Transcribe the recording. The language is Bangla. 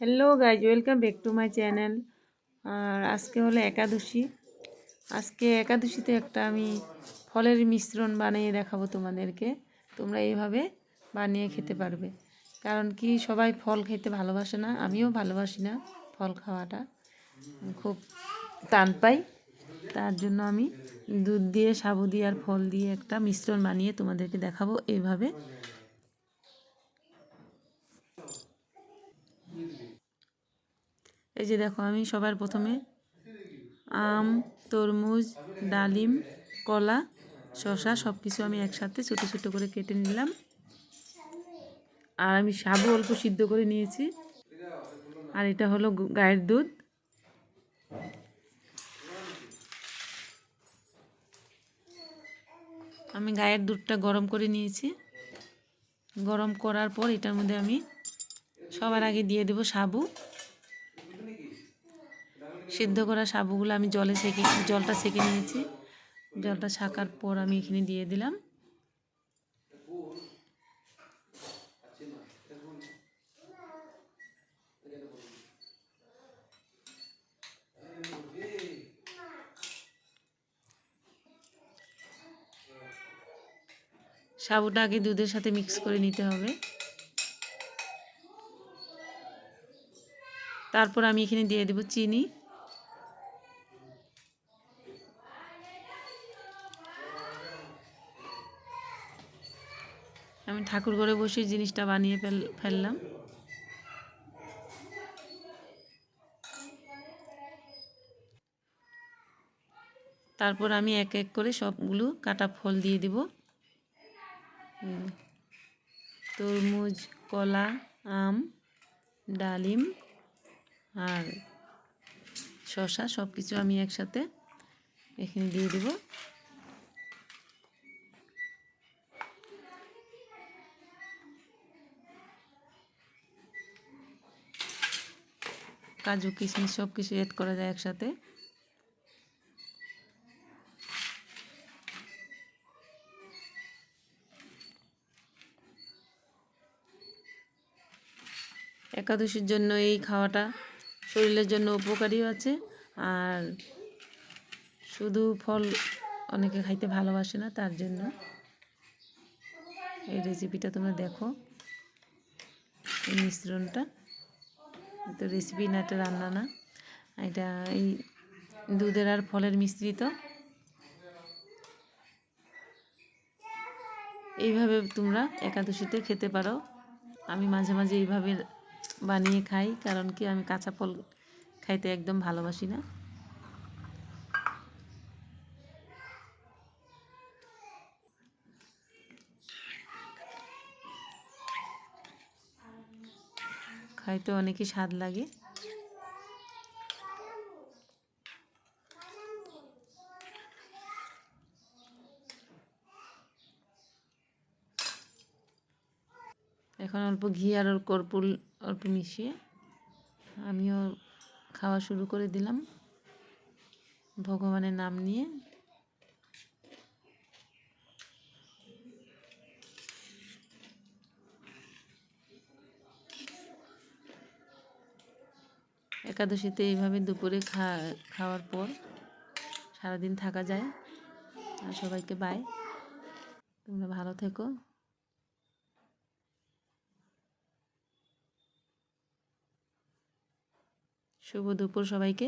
Hello guys, welcome back to my channel. আর আজকে হলো একাদশী। আজকে একাদশীতে একটা আমি ফলের মিশ্রণ বানিয়ে দেখাবো তোমাদেরকে। তোমরা এইভাবে বানিয়ে খেতে পারবে। কারণ কি, সবাই ফল খেতে ভালোবাসে না, আমিও ভালোবাসি না ফল খাওয়াটা, খুব টান পাই। তার জন্য আমি দুধ দিয়ে, সাবু দিয়ে আর ফল দিয়ে একটা মিশ্রণ বানিয়ে তোমাদেরকে দেখাবো এইভাবে। এই যে দেখো, আমি সবার প্রথমে আম, তরমুজ, ডালিম, কলা, শসা সব কিছু আমি একসাথে ছোটো ছোটো করে কেটে নিলাম। আর আমি সাবু অল্প সিদ্ধ করে নিয়েছি। আর এটা হলো গায়ের দুধ। আমি গায়ের দুধটা গরম করে নিয়েছি। গরম করার পর এটার মধ্যে আমি সবার আগে দিয়ে দেব সাবু। সিদ্ধ করা সাবুগুলো আমি জলটা ছেঁকে নিয়েছি। জলটা ছাকার পর আমি এখানে দিয়ে দিলাম। সাবুটা আগে দুধের সাথে মিক্স করে নিতে হবে। তারপর আমি এখানে দিয়ে দেব চিনি। আমি ঠাকুর ঘরে বসে জিনিসটা বানিয়ে ফেললাম। তারপর আমি এক এক করে সবগুলো কাটা ফল দিয়ে দেব। তরমুজ, কলা, আম, ডালিম আর শসা সব কিছু আমি একসাথে এখানে দিয়ে দেব। কাজু, কিশমিশ সব কিছু অ্যাড করা যায় একসাথে। একাদশীর জন্য এই খাওয়াটা শরীরের জন্য উপকারীও আছে। আর শুধু ফল অনেকে খাইতে ভালোবাসে না, তার জন্য এই রেসিপিটা তোমরা দেখো। এই মিশ্রণটা তো রেসিপি না, এটা রান্না না, এটা এই দুধের আর ফলের মিশ্রিত। এইভাবে তোমরা একাদশীতে খেতে পারো। আমি মাঝে মাঝে এইভাবে বানিয়ে খাই, কারণ কি আমি কাঁচা ফল খাইতে একদম ভালোবাসি না। খাইতে অনেকই স্বাদ লাগে। এখন অল্প ঘি আর কর্পূর অল্প মিশিয়ে আমিও খাওয়া শুরু করে দিলাম ভগবানের নাম নিয়ে। একাদশীতে এইভাবে দুপুরে খাওয়ার পর সারাদিন থাকা যায়। আর সবাইকে বাই, তোমরা ভালো থেকো। শুভ দুপুর সবাইকে।